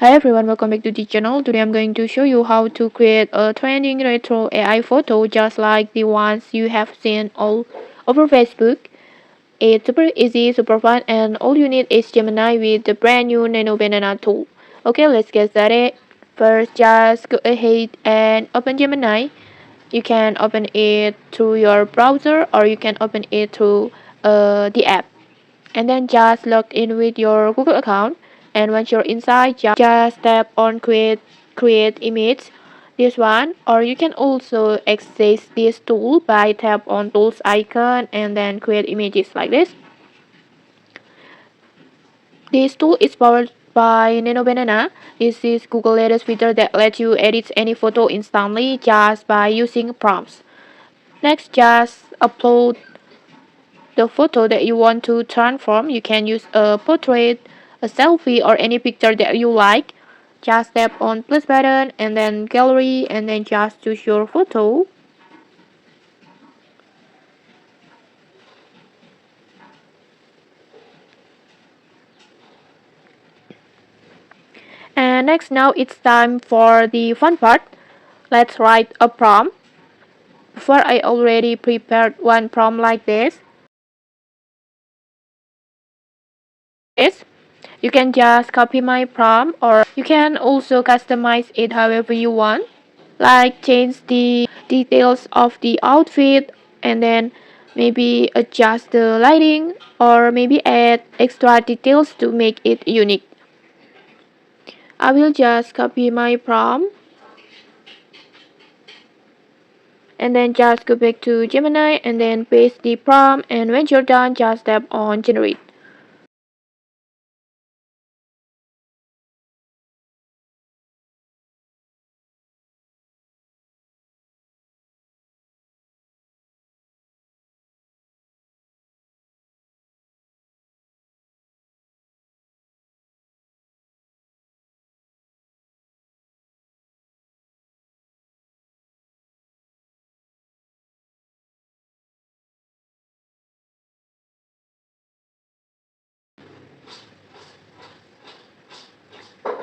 Hi everyone, welcome back to the channel. Today I'm going to show you how to create a trending retro AI photo just like the ones you have seen all over Facebook. It's super easy, super fun, and all you need is Gemini with the brand new Nano Banana tool. Okay, let's get started. First, just go ahead and open Gemini. You can open it through your browser or you can open it through the app, and then just log in with your Google account. And once you're inside, just tap on create image, this one, or you can also access this tool by tap on tools icon and then create images like this. This tool is powered by Nano Banana. This is Google latest feature that lets you edit any photo instantly just by using prompts. Next, just upload the photo that you want to transform. You can use a portrait, a selfie, or any picture that you like. Just tap on plus button and then gallery and then just choose your photo. And next, now it's time for the fun part. Let's write a prompt. Before, I already prepared one prompt like this. You can just copy my prompt or you can also customize it however you want, like change the details of the outfit and then maybe adjust the lighting or maybe add extra details to make it unique. I will just copy my prompt and then just go back to Gemini and then paste the prompt, and when you're done just tap on generate.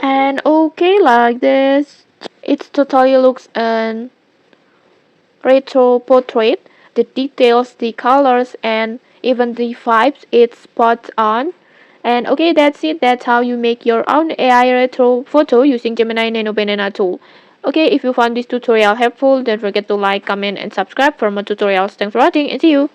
And okay, like this, it totally looks an retro portrait. The details, the colors, and even the vibes, it's spot on. And okay, that's it. That's how you make your own AI retro photo using Gemini Nano Banana tool. Okay, if you found this tutorial helpful, don't forget to like, comment, and subscribe for more tutorials. Thanks for watching and see you.